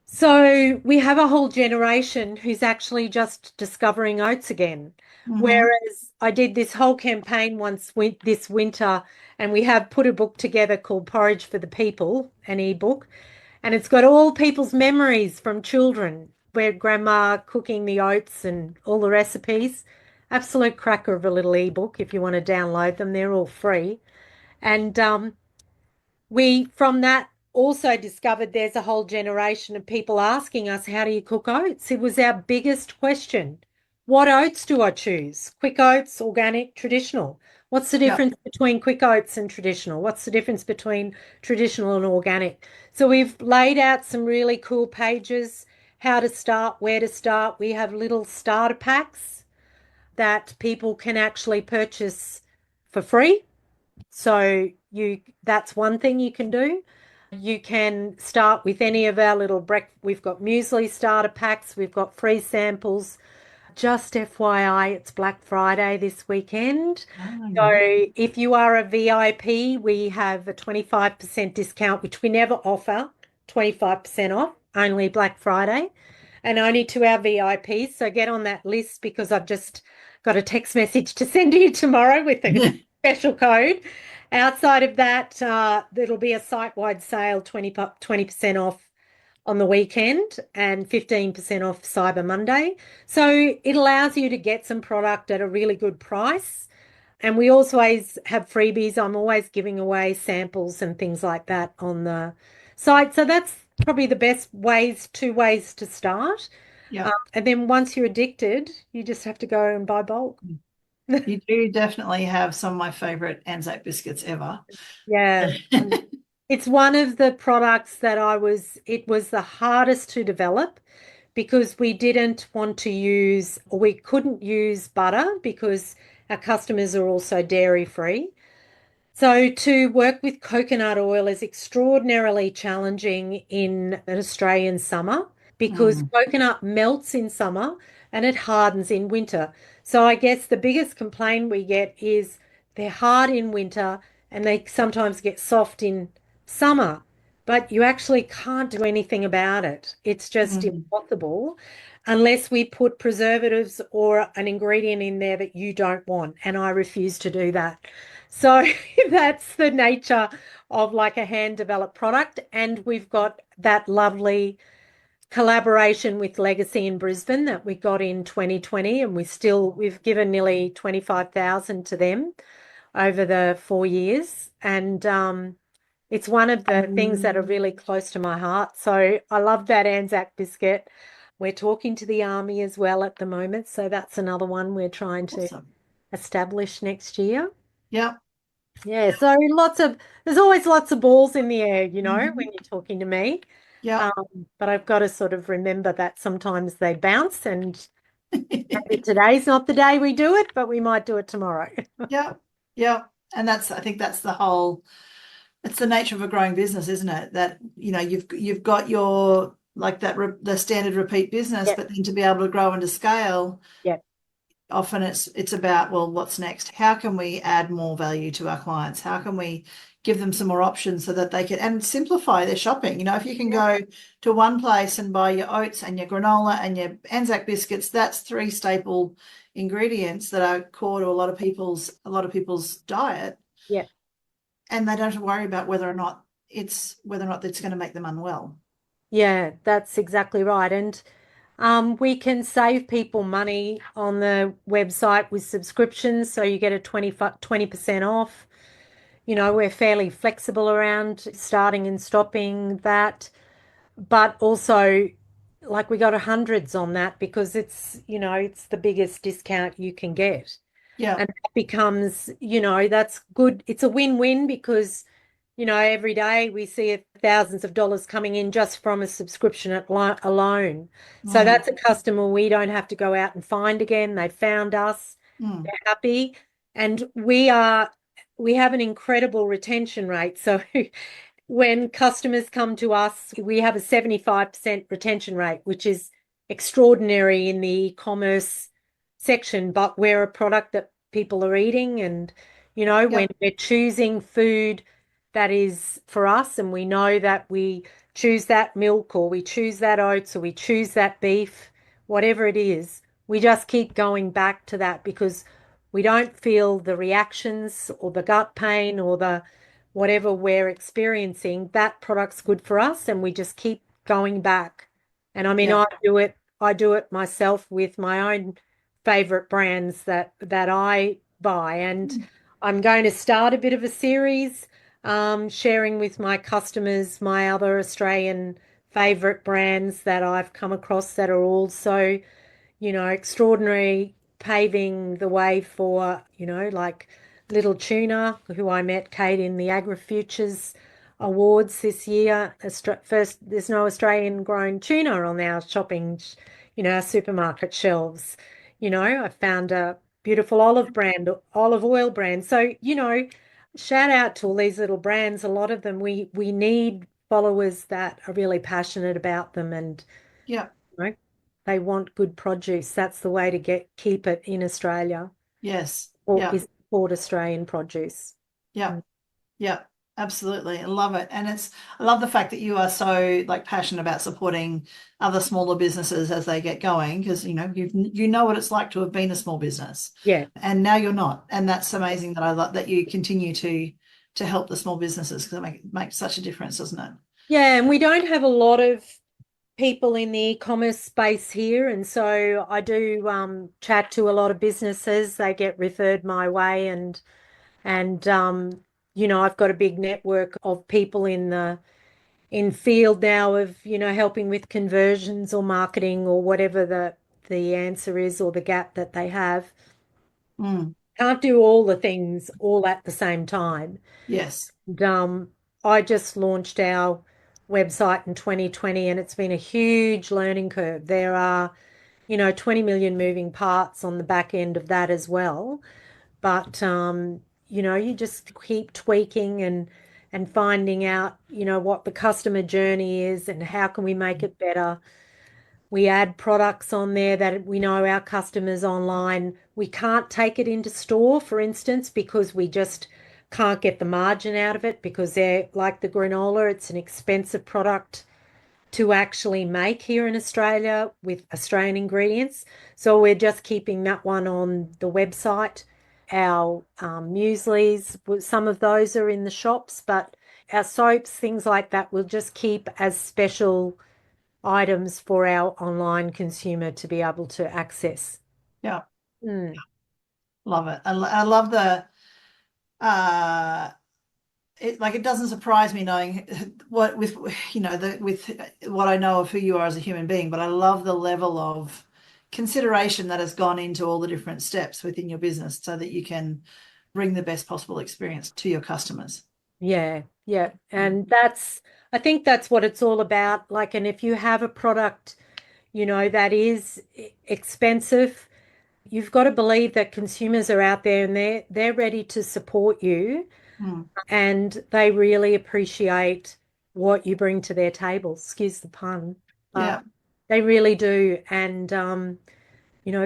[SPEAKER 2] So we have a whole generation who's actually just discovering oats again.
[SPEAKER 1] Mm-hmm.
[SPEAKER 2] Whereas I did this whole campaign this winter, and we have put a book together called Porridge for the People, an ebook, and it's got all people's memories from children, where grandma cooking the oats and all the recipes. Absolute cracker of a little ebook if you want to download them. They're all free. And we, from that, also discovered there's a whole generation of people asking us, how do you cook oats? It was our biggest question. What oats do I choose? Quick oats, organic, traditional? What's the
[SPEAKER 1] Yeah.
[SPEAKER 2] difference between quick oats and traditional? What's the difference between traditional and organic? So we've laid out some really cool pages, how to start, where to start. We have little starter packs that people can actually purchase for free. So that's one thing you can do. You can start with any of our little we've got muesli starter packs, we've got free samples. Just FYI, it's Black Friday this weekend.
[SPEAKER 1] Oh,
[SPEAKER 2] So
[SPEAKER 1] yeah.
[SPEAKER 2] if you are a VIP, we have a 25% discount, which we never offer, 25% off, only Black Friday, and only to our VIPs. So get on that list because I've just got a text message to send to you tomorrow with a special code. Outside of that, there'll be a site-wide sale, 20% off on the weekend and 15% off Cyber Monday. So it allows you to get some product at a really good price. And we also always have freebies. I'm always giving away samples and things like that on the site. So that's probably the best two ways to start.
[SPEAKER 1] Yeah.
[SPEAKER 2] And then once you're addicted, you just have to go and buy bulk.
[SPEAKER 1] You do definitely have some of my favorite Anzac biscuits ever.
[SPEAKER 2] Yeah. It's one of the products that it was the hardest to develop because we didn't want to use, or we couldn't use butter because our customers are also dairy free. So to work with coconut oil is extraordinarily challenging in an Australian summer because
[SPEAKER 1] Mm,
[SPEAKER 2] coconut melts in summer and it hardens in winter. So I guess the biggest complaint we get is they're hard in winter and they sometimes get soft in summer, but you actually can't do anything about it. It's just
[SPEAKER 1] mm,
[SPEAKER 2] impossible. unless we put preservatives or an ingredient in there that you don't want. And I refuse to do that. So that's the nature of like a hand developed product. And we've got that lovely collaboration with Legacy in Brisbane that we got in 2020, and we've given nearly 25,000 to them over the 4 years. And it's one of the things that are really close to my heart. So I love that Anzac biscuit. We're talking to the army as well at the moment. So that's another one we're trying to
[SPEAKER 1] Awesome.
[SPEAKER 2] establish next year.
[SPEAKER 1] Yeah.
[SPEAKER 2] Yeah, so there's always lots of balls in the air, when
[SPEAKER 1] Mhm.
[SPEAKER 2] you're talking to me.
[SPEAKER 1] Yeah.
[SPEAKER 2] But I've got to sort of remember that sometimes they bounce, and maybe today's not the day we do it, but we might do it tomorrow.
[SPEAKER 1] Yeah. Yeah. And I think that's it's the nature of a growing business, isn't it? That, you've got your, like that, the standard repeat business,
[SPEAKER 2] Yep,
[SPEAKER 1] but then to be able to grow into scale,
[SPEAKER 2] yep,
[SPEAKER 1] often it's about, well, what's next? How can we add more value to our clients? How can we give them some more options so that they can and simplify their shopping? If you can
[SPEAKER 2] yep,
[SPEAKER 1] go to one place and buy your oats and your granola and your Anzac biscuits, that's three staple ingredients that are core to a lot of people's diet,
[SPEAKER 2] yep.
[SPEAKER 1] and they don't have to worry about whether or not it's going to make them unwell.
[SPEAKER 2] Yeah, that's exactly right. And we can save people money on the website with subscriptions, so you get a 20% off. We're fairly flexible around starting and stopping that, but also like we got hundreds on that because it's the biggest discount you can get.
[SPEAKER 1] Yeah.
[SPEAKER 2] And that becomes, that's good. It's a win-win because, every day we see thousands of dollars coming in just from a subscription alone. So
[SPEAKER 1] Mm,
[SPEAKER 2] that's a customer we don't have to go out and find again. They found us,
[SPEAKER 1] mm,
[SPEAKER 2] they're happy, and we have an incredible retention rate. So when customers come to us, we have a 75% retention rate, which is extraordinary in the e-commerce section, but we're a product that people are eating. And, when
[SPEAKER 1] yep.
[SPEAKER 2] we're choosing food that is for us, and we know that we choose that milk or we choose that oats or we choose that beef, whatever it is, we just keep going back to that because we don't feel the reactions or the gut pain or the whatever we're experiencing, that product's good for us, and we just keep going back. And I mean,
[SPEAKER 1] Yeah.
[SPEAKER 2] I do it myself with my own favorite brands that I buy. And
[SPEAKER 1] Mm,
[SPEAKER 2] I'm going to start a bit of a series, sharing with my customers my other Australian favorite brands that I've come across that are also, extraordinary, paving the way for, like Little Tuna, who I met Kate in the AgriFutures Awards this year. First, there's no Australian grown tuna on our our supermarket shelves. I found a beautiful olive oil brand. So, shout out to all these little brands. A lot of them, we need followers that are really passionate about them, and
[SPEAKER 1] yeah.
[SPEAKER 2] know, they want good produce. That's the way to keep it in Australia,
[SPEAKER 1] Yes.
[SPEAKER 2] or
[SPEAKER 1] Yeah.
[SPEAKER 2] is support Australian produce.
[SPEAKER 1] Yeah.
[SPEAKER 2] Mm.
[SPEAKER 1] Yeah. Absolutely. I love it. And I love the fact that you are so like passionate about supporting other smaller businesses as they get going, because you know what it's like to have been a small business
[SPEAKER 2] Yeah.
[SPEAKER 1] and now you're not. And that's amazing that I love that you continue to help the small businesses, because it makes such a difference, doesn't it?
[SPEAKER 2] Yeah, and we don't have a lot of people in the e-commerce space here, and so I do chat to a lot of businesses. They get referred my way, and I've got a big network of people in field now of, helping with conversions or marketing or whatever the answer is or the gap that they have.
[SPEAKER 1] Mm,
[SPEAKER 2] Can't do all the things all at the same time.
[SPEAKER 1] yes.
[SPEAKER 2] And, I just launched our website in 2020, and it's been a huge learning curve. There are, 20 million moving parts on the back end of that as well. But you just keep tweaking and finding out, what the customer journey is and how can we make it better. We add products on there that we know our customers online. We can't take it into store, for instance, because we just can't get the margin out of it because they're like the granola, it's an expensive product to actually make here in Australia with Australian ingredients. So we're just keeping that one on the website. Our mueslis, some of those are in the shops, but our soaps, things like that, we'll just keep as special items for our online consumer to be able to access.
[SPEAKER 1] Yeah.
[SPEAKER 2] Mm,
[SPEAKER 1] Love it. I love the uh it doesn't surprise me knowing what with with what I know of who you are as a human being, but I love the level of consideration that has gone into all the different steps within your business so that you can bring the best possible experience to your customers.
[SPEAKER 2] yeah, yeah. And I think that's what it's all about. Like, and if you have a product, that is expensive, you've got to believe that consumers are out there and they're ready to support you
[SPEAKER 1] Mm.
[SPEAKER 2] and they really appreciate what you bring to their table. Excuse the pun, but
[SPEAKER 1] Yeah.
[SPEAKER 2] they really do. And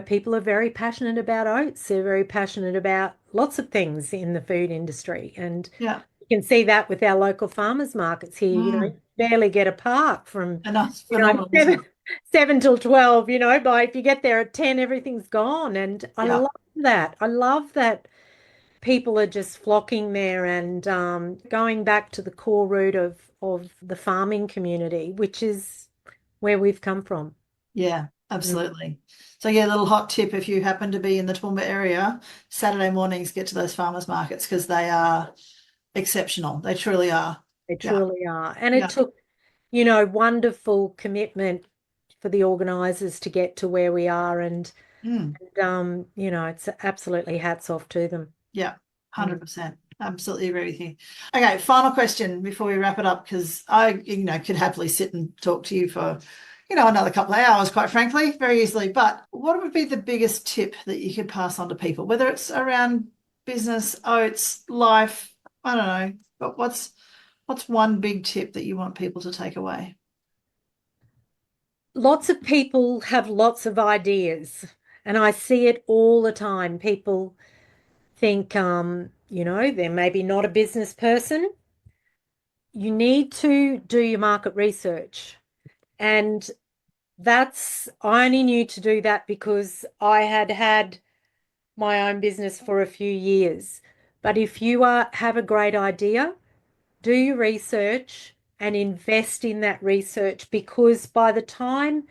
[SPEAKER 2] people are very passionate about oats. They're very passionate about lots of things in the food industry. And
[SPEAKER 1] Yeah.
[SPEAKER 2] you can see that with our local farmers markets here.
[SPEAKER 1] Mm.
[SPEAKER 2] You barely get a park from,
[SPEAKER 1] And that's
[SPEAKER 2] you know,
[SPEAKER 1] phenomenal, isn't
[SPEAKER 2] seven,
[SPEAKER 1] it?
[SPEAKER 2] 7 till 12, by if you get there at 10, everything's gone. And I
[SPEAKER 1] Yeah.
[SPEAKER 2] love that. I love that people are just flocking there and going back to the core root of the farming community, which is where we've come from.
[SPEAKER 1] Yeah,
[SPEAKER 2] Mm.
[SPEAKER 1] absolutely. So yeah, a little hot tip if you happen to be in the Toowoomba area, Saturday mornings get to those farmers markets because they are exceptional. They truly are.
[SPEAKER 2] They
[SPEAKER 1] Yeah.
[SPEAKER 2] truly are. And it
[SPEAKER 1] Yeah.
[SPEAKER 2] took, wonderful commitment for the organisers to get to where we are.
[SPEAKER 1] Mm.
[SPEAKER 2] It's absolutely hats off to them.
[SPEAKER 1] Yeah.
[SPEAKER 2] Mm.
[SPEAKER 1] 100%. Absolutely agree with you. Okay, final question before we wrap it up, because I, could happily sit and talk to you for, another couple of hours, quite frankly, very easily. But what would be the biggest tip that you could pass on to people, whether it's around business, oats, life, I don't know, but what's one big tip that you want people to take away?
[SPEAKER 2] Lots of people have lots of ideas, and I see it all the time. People think, they're maybe not a business person. You need to do your market research. And I only knew to do that because I had had my own business for a few years. But if you have a great idea, do your research and invest in that research because by the time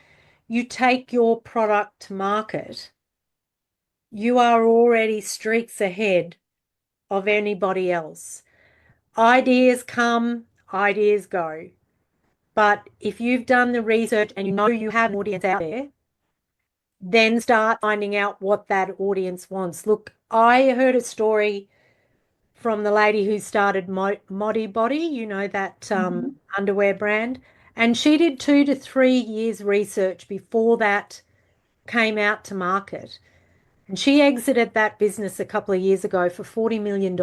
[SPEAKER 2] you take your product to market, you are already streaks ahead of anybody else. Ideas come, ideas go. But if you've done the research and you know you have an audience out there, then start finding out what that audience wants. Look, I heard a story from the lady who started Modi Body, that
[SPEAKER 1] Mhm.
[SPEAKER 2] underwear brand, and she did 2 to 3 years research before that came out to market. And she exited that business a couple of years ago for $40 million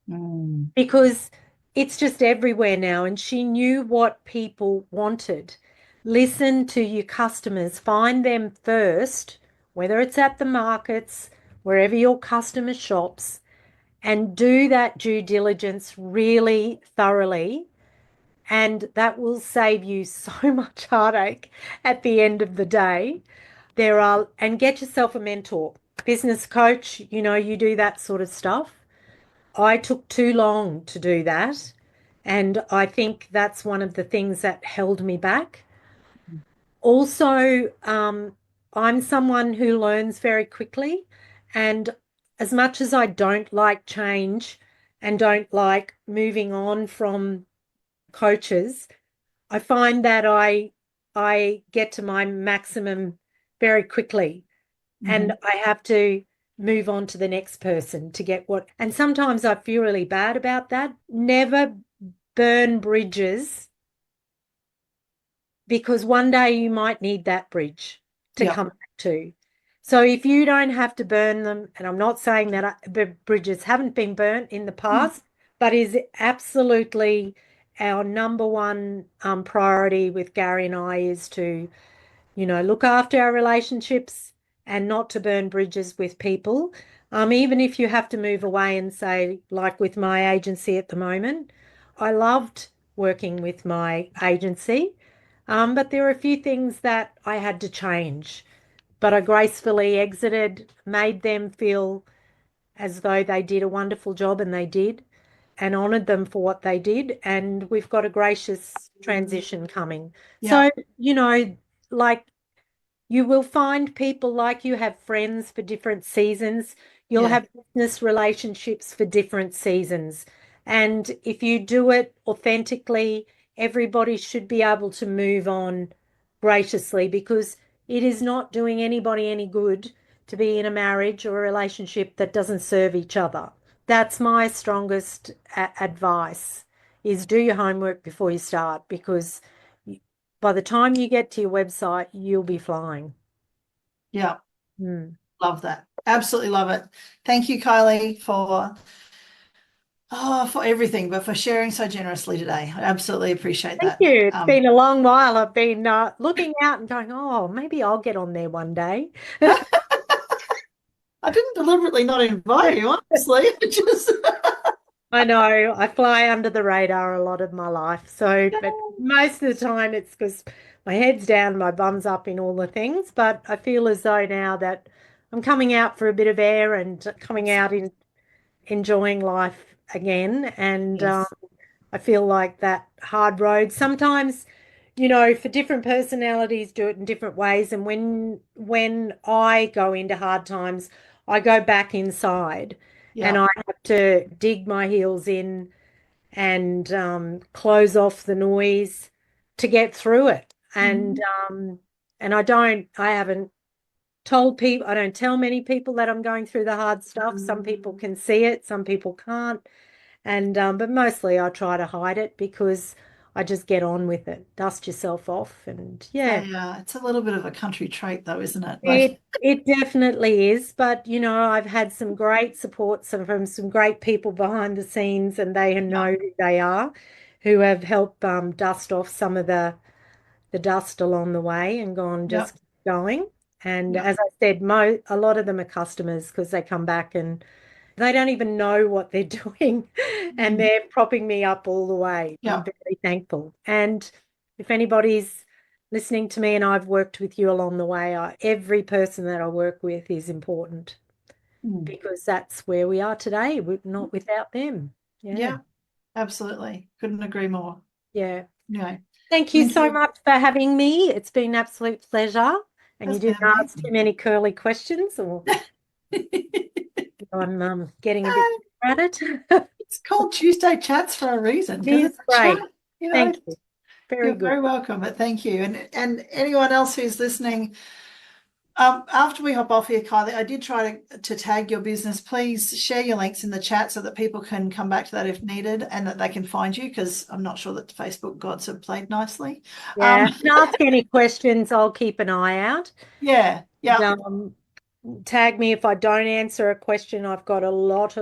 [SPEAKER 1] Mm.
[SPEAKER 2] because it's just everywhere now. And she knew what people wanted. Listen to your customers, find them first, whether it's at the markets, wherever your customer shops, and do that due diligence really thoroughly. And that will save you so much heartache at the end of the day. And get yourself a mentor, business coach, you do that sort of stuff. I took too long to do that. And I think that's one of the things that held me back. Also, I'm someone who learns very quickly. And as much as I don't like change and don't like moving on from coaches, I find that I get to my maximum very quickly and
[SPEAKER 1] Mhm.
[SPEAKER 2] I have to move on to the next person to get what. And sometimes I feel really bad about that. Never burn bridges because one day you might need that bridge to
[SPEAKER 1] Yep.
[SPEAKER 2] come back to. So if you don't have to burn them, and I'm not saying that the bridges haven't been burnt in the
[SPEAKER 1] Mm.
[SPEAKER 2] past, but is absolutely our number one priority with Gary and I is to look after our relationships and not to burn bridges with people. Even if you have to move away and say, like with my agency at the moment, I loved working with my agency. But there are a few things that I had to change, but I gracefully exited, made them feel as though they did a wonderful job, and they did, and honored them for what they did. And we've got a gracious transition coming.
[SPEAKER 1] Yeah.
[SPEAKER 2] So, you know, like you will find people like you have friends for different seasons. You'll
[SPEAKER 1] Yeah.
[SPEAKER 2] have business relationships for different seasons. And if you do it authentically, everybody should be able to move on graciously, because it is not doing anybody any good to be in a marriage or a relationship that doesn't serve each other. That's my strongest advice, is do your homework before you start, because by the time you get to your website, you'll be flying.
[SPEAKER 1] Yeah.
[SPEAKER 2] Mm.
[SPEAKER 1] Love that. Absolutely love it. Thank you, Kylie, for everything, but for sharing so generously today. I absolutely appreciate
[SPEAKER 2] Thank
[SPEAKER 1] that.
[SPEAKER 2] you. It's been a long while. I've been looking out and going, oh, maybe I'll get on there one day.
[SPEAKER 1] I didn't deliberately not invite you, honestly. Just
[SPEAKER 2] I know I fly under the radar a lot of my life. So, but most of the time it's because my head's down, my bum's up in all the things. But I feel as though now that I'm coming out for a bit of air and coming out in enjoying life again. And
[SPEAKER 1] yes.
[SPEAKER 2] I feel like that hard road sometimes, for different personalities do it in different ways. And when I go into hard times, I go back inside and
[SPEAKER 1] Yeah.
[SPEAKER 2] I have to dig my heels in and close off the noise to get through it. And
[SPEAKER 1] Mhm.
[SPEAKER 2] um, and I haven't I don't tell many people that I'm going through the hard stuff. Some people can see it, some people can't. And but mostly I try to hide it because I just get on with it. Dust yourself off, and yeah.
[SPEAKER 1] It's a little bit of a country trait, though, isn't it? Like,
[SPEAKER 2] It definitely is, but I've had some great support from some great people behind the scenes, and they
[SPEAKER 1] yeah,
[SPEAKER 2] know who they are, who have helped dust off some of the dust along the way and gone,
[SPEAKER 1] yeah,
[SPEAKER 2] just keep going. And
[SPEAKER 1] yeah,
[SPEAKER 2] as I said, a lot of them are customers because they come back and they don't even know what they're doing, and
[SPEAKER 1] mm,
[SPEAKER 2] they're propping me up all the way. I'm
[SPEAKER 1] yeah,
[SPEAKER 2] very thankful. And if anybody's listening to me and I've worked with you along the way, every person that I work with is important,
[SPEAKER 1] mm,
[SPEAKER 2] because that's where we are today. We're not without them. Yeah.
[SPEAKER 1] yeah, absolutely. Couldn't agree more.
[SPEAKER 2] Yeah.
[SPEAKER 1] Anyway,
[SPEAKER 2] Thank you
[SPEAKER 1] thank
[SPEAKER 2] so
[SPEAKER 1] you.
[SPEAKER 2] much for having me. It's been an absolute pleasure. And you
[SPEAKER 1] That's been
[SPEAKER 2] didn't ask too
[SPEAKER 1] amazing.
[SPEAKER 2] many curly questions, or I'm getting a bit better at it.
[SPEAKER 1] It's called Tuesday Chats for a reason
[SPEAKER 2] It
[SPEAKER 1] because
[SPEAKER 2] is
[SPEAKER 1] it's a chat.
[SPEAKER 2] great.
[SPEAKER 1] You know,
[SPEAKER 2] Thank you. Very
[SPEAKER 1] you're
[SPEAKER 2] good.
[SPEAKER 1] very welcome, but thank you. And anyone else who's listening, after we hop off here, Kylie, I did try to tag your business. Please share your links in the chat so that people can come back to that if needed and that they can find you, because I'm not sure that the Facebook gods have played nicely.
[SPEAKER 2] Yeah.
[SPEAKER 1] Um,
[SPEAKER 2] And ask any questions. I'll keep an eye out.
[SPEAKER 1] yeah,
[SPEAKER 2] And,
[SPEAKER 1] yeah,
[SPEAKER 2] tag me if I don't answer a question. I've got a lot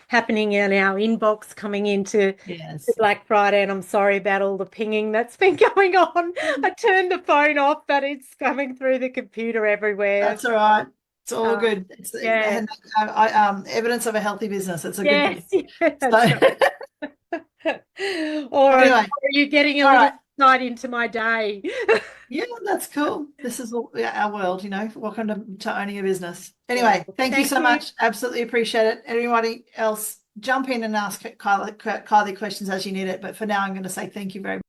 [SPEAKER 2] happening in our inbox coming into the
[SPEAKER 1] yes.
[SPEAKER 2] Black Friday, and I'm sorry about all the pinging that's been going on. I turned the phone off, but it's coming through the computer everywhere.
[SPEAKER 1] That's all right. It's all
[SPEAKER 2] Um,
[SPEAKER 1] good.
[SPEAKER 2] yeah.
[SPEAKER 1] Evidence of a healthy business. It's a good
[SPEAKER 2] Yes,
[SPEAKER 1] thing.
[SPEAKER 2] yeah,
[SPEAKER 1] So
[SPEAKER 2] that's right. All right.
[SPEAKER 1] anyway,
[SPEAKER 2] Are you getting a
[SPEAKER 1] all
[SPEAKER 2] little
[SPEAKER 1] right.
[SPEAKER 2] insight into my day?
[SPEAKER 1] Yeah, that's cool. This is our world, Welcome to owning a business.
[SPEAKER 2] Yeah.
[SPEAKER 1] Anyway, thank you
[SPEAKER 2] Thank
[SPEAKER 1] so
[SPEAKER 2] you.
[SPEAKER 1] much. Absolutely appreciate it. Anybody else, jump in and ask Kylie questions as you need it. But for now, I'm going to say thank you very much.